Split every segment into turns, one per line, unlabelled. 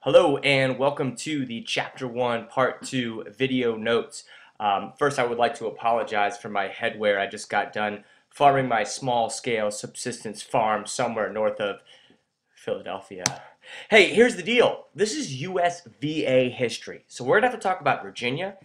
Hello and welcome to the Chapter 1 Part 2 video notes. First, I would like to apologize for my headwear. I just got done farming my small-scale subsistence farm somewhere north of Philadelphia. Hey, here's the deal. This is US VA history. So we're going to have to talk about Virginia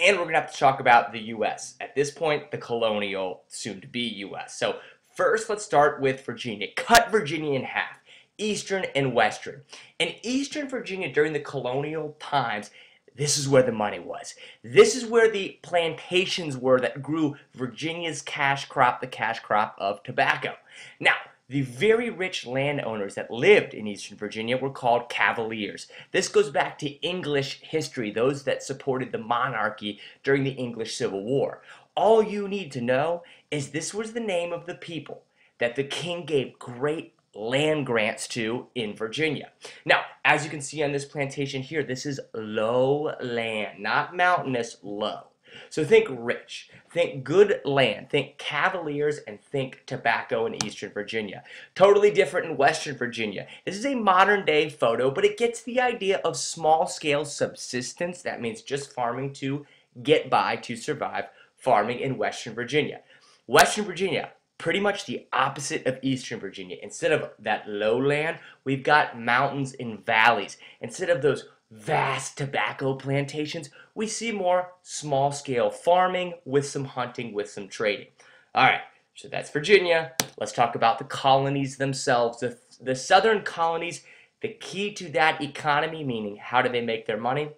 and we're going to have to talk about the US. At this point, the colonial, soon to be US. So first, let's start with Virginia. Cut Virginia in half. Eastern and Western. In Eastern Virginia during the colonial times, this is where the money was. This is where the plantations were that grew Virginia's cash crop, the cash crop of tobacco. Now, the very rich landowners that lived in Eastern Virginia were called Cavaliers. This goes back to English history, those that supported the monarchy during the English Civil War. All you need to know is this was the name of the people that the king gave great land grants to in Virginia. Now, as you can see on this plantation here, this is low land, not mountainous, low. So think rich, think good land, think Cavaliers, and think tobacco in Eastern Virginia. Totally different in Western Virginia. This is a modern day photo, but it gets the idea of small scale subsistence. That means just farming to get by, to survive, farming in Western Virginia. Western Virginia, pretty much the opposite of Eastern Virginia. Instead of that lowland, we've got mountains and valleys. Instead of those vast tobacco plantations, we see more small-scale farming with some hunting, with some trading. All right, so that's Virginia. Let's talk about the colonies themselves. The southern colonies, the key to that economy, meaning how do they make their money,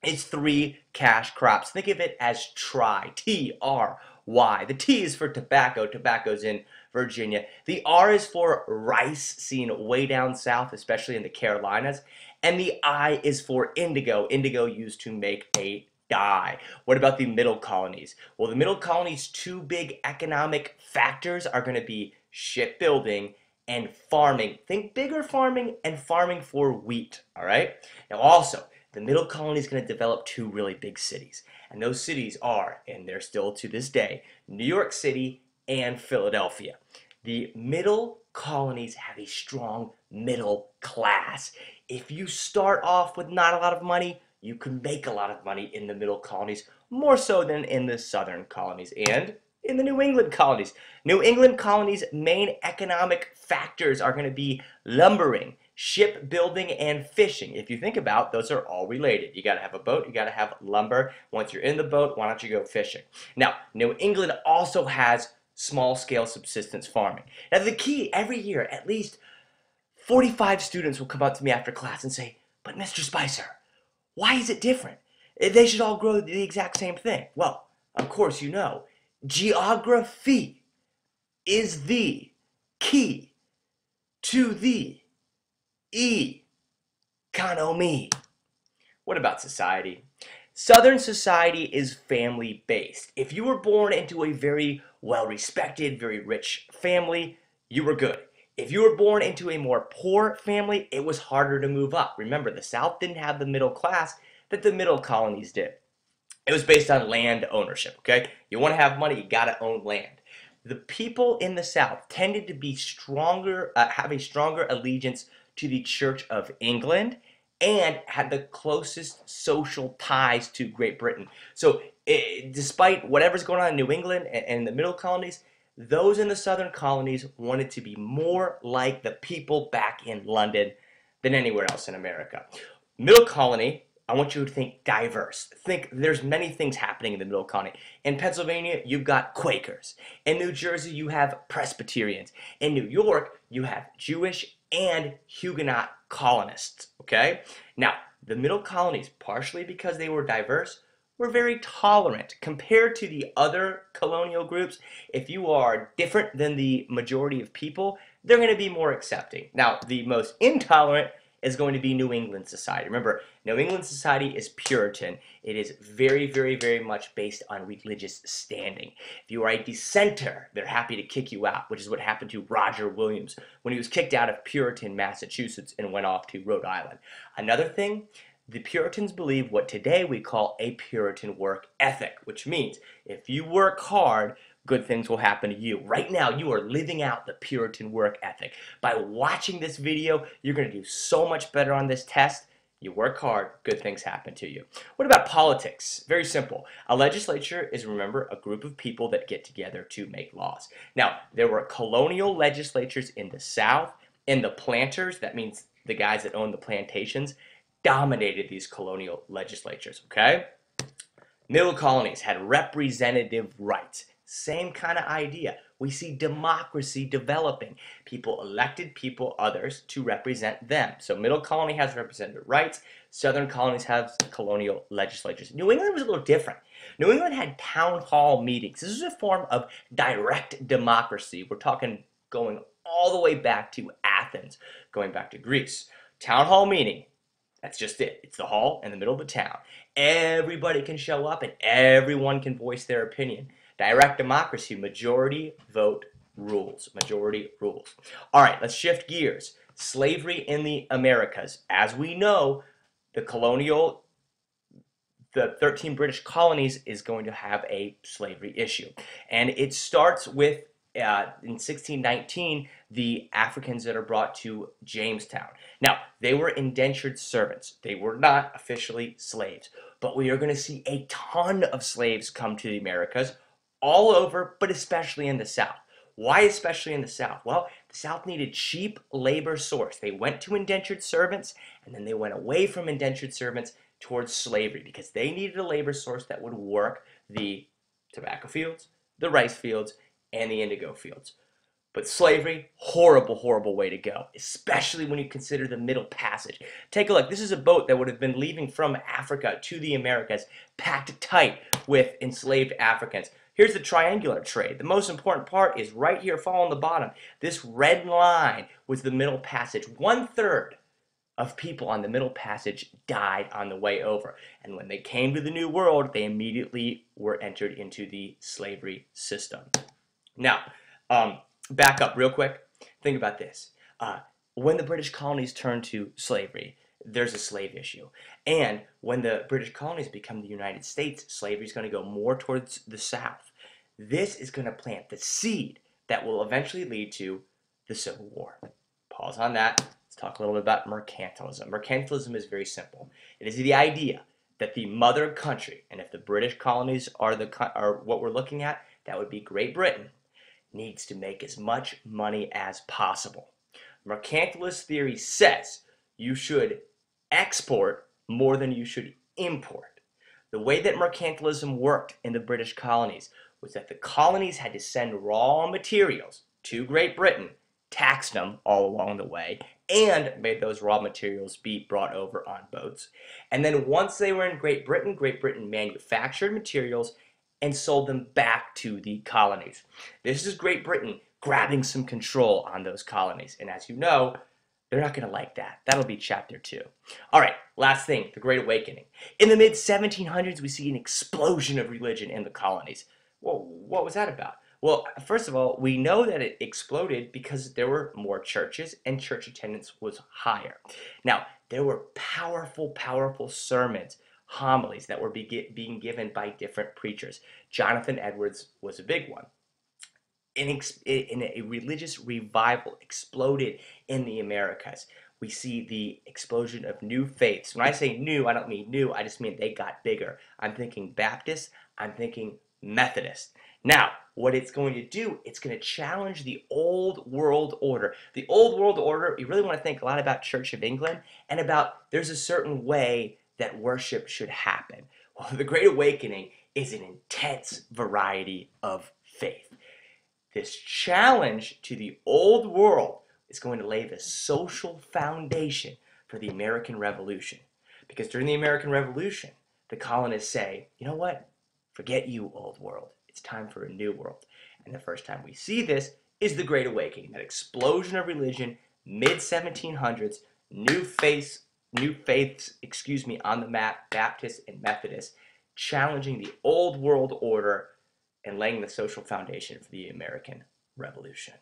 is three cash crops. Think of it as TRY, T-R-Y. The T is for tobacco. Tobacco's in Virginia. The R is for rice, seen way down south, especially in the Carolinas. And the I is for indigo. Indigo used to make a dye. What about the middle colonies? Well, the middle colonies' two big economic factors are going to be shipbuilding and farming. Think bigger farming and farming for wheat, all right? Now also, the middle colony is going to develop two really big cities. And those cities are, and they're still to this day, New York City and Philadelphia. The middle colonies have a strong middle class. If you start off with not a lot of money, you can make a lot of money in the middle colonies, more so than in the southern colonies and in the New England colonies. New England colonies' main economic factors are going to be lumbering, shipbuilding, and fishing. If you think about, those are all related. You got to have a boat, you got to have lumber. Once you're in the boat, why don't you go fishing? Now, New England also has small-scale subsistence farming. Now, the key, every year, at least 45 students will come up to me after class and say, "But Mr. Spicer, why is it different? They should all grow the exact same thing." Well, of course you know, geography is the key to the economy. What about society? Southern society is family-based. If you were born into a very well-respected, very rich family, you were good. If you were born into a more poor family, it was harder to move up. Remember, the South didn't have the middle class that the middle colonies did. It was based on land ownership, okay? You want to have money, you got to own land. The people in the South tended to be stronger, have a stronger allegiance to the Church of England and had the closest social ties to Great Britain. So despite whatever's going on in New England and the middle colonies, those in the southern colonies wanted to be more like the people back in London than anywhere else in America. Middle colony, I want you to think diverse. Think there's many things happening in the middle colony. In Pennsylvania, you've got Quakers. In New Jersey, you have Presbyterians. In New York, you have Jewish and Huguenot colonists, okay? Now, the middle colonies, partially because they were diverse, were very tolerant. Compared to the other colonial groups, if you are different than the majority of people, they're going to be more accepting. Now, the most intolerant is going to be New England society. Remember, New England society is Puritan. It is very, very, very much based on religious standing. If you are a dissenter, they're happy to kick you out, which is what happened to Roger Williams when he was kicked out of Puritan, Massachusetts, and went off to Rhode Island. Another thing, the Puritans believe what today we call a Puritan work ethic, which means if you work hard, good things will happen to you. Right now, you are living out the Puritan work ethic. By watching this video, you're going to do so much better on this test. You work hard, good things happen to you. What about politics? Very simple. A legislature is, remember, a group of people that get together to make laws. Now, there were colonial legislatures in the South, and the planters, that means the guys that owned the plantations, dominated these colonial legislatures, okay? Middle colonies had representative rights. Same kind of idea. We see democracy developing. People elected others to represent them. So middle colony has representative rights. Southern colonies have colonial legislatures. New England was a little different. New England had town hall meetings. This is a form of direct democracy. We're talking going all the way back to Athens, going back to Greece. Town hall meeting. That's just it. It's the hall in the middle of the town. Everybody can show up and everyone can voice their opinion. Direct democracy, majority vote rules. Majority rules. All right, let's shift gears. Slavery in the Americas. As we know, the 13 British colonies is going to have a slavery issue. And it starts with, in 1619, the Africans that are brought to Jamestown. Now, they were indentured servants. They were not officially slaves. But we are going to see a ton of slaves come to the Americas, all over, but especially in the South. Why especially in the South? Well, the South needed cheap labor source. They went to indentured servants, and then they went away from indentured servants towards slavery because they needed a labor source that would work the tobacco fields, the rice fields, and the indigo fields. But slavery, horrible, horrible way to go, especially when you consider the Middle Passage. Take a look. This is a boat that would have been leaving from Africa to the Americas, packed tight with enslaved Africans. Here's the triangular trade. The most important part is right here, following the bottom. This red line was the Middle Passage. 1/3 of people on the Middle Passage died on the way over. And when they came to the New World, they immediately were entered into the slavery system. Now, back up real quick. Think about this. When the British colonies turn to slavery, there's a slave issue. And when the British colonies become the United States, slavery is going to go more towards the South. This is going to plant the seed that will eventually lead to the Civil War. Pause on that. Let's talk a little bit about mercantilism. Mercantilism is very simple. It is the idea that the mother country, and if the British colonies are what we're looking at, that would be Great Britain, needs to make as much money as possible. Mercantilist theory says you should export more than you should import. The way that mercantilism worked in the British colonies was that the colonies had to send raw materials to Great Britain, taxed them all along the way, and made those raw materials be brought over on boats. And then once they were in Great Britain manufactured materials and sold them back to the colonies. This is Great Britain grabbing some control on those colonies. And as you know, they're not going to like that. That'll be chapter 2. All right, last thing, the Great Awakening. In the mid-1700s, we see an explosion of religion in the colonies. Well, what was that about? Well, first of all, we know that it exploded because there were more churches and church attendance was higher. Now, there were powerful, powerful sermons, homilies that were being given by different preachers. Jonathan Edwards was a big one. In a religious revival exploded in the Americas. We see the explosion of new faiths. When I say new, I don't mean new, I just mean they got bigger. I'm thinking Baptist, I'm thinking Methodist. Now, what it's going to do, it's going to challenge the old world order. The old world order, you really want to think a lot about Church of England and about there's a certain way that worship should happen. Well, the Great Awakening is an intense variety of faith. This challenge to the old world is going to lay the social foundation for the American Revolution. Because during the American Revolution, the colonists say, you know what? Forget you, old world. It's time for a new world. And the first time we see this is the Great Awakening, that explosion of religion, mid-1700s, new faiths, on the map, Baptist and Methodist, challenging the old world order and laying the social foundation for the American Revolution.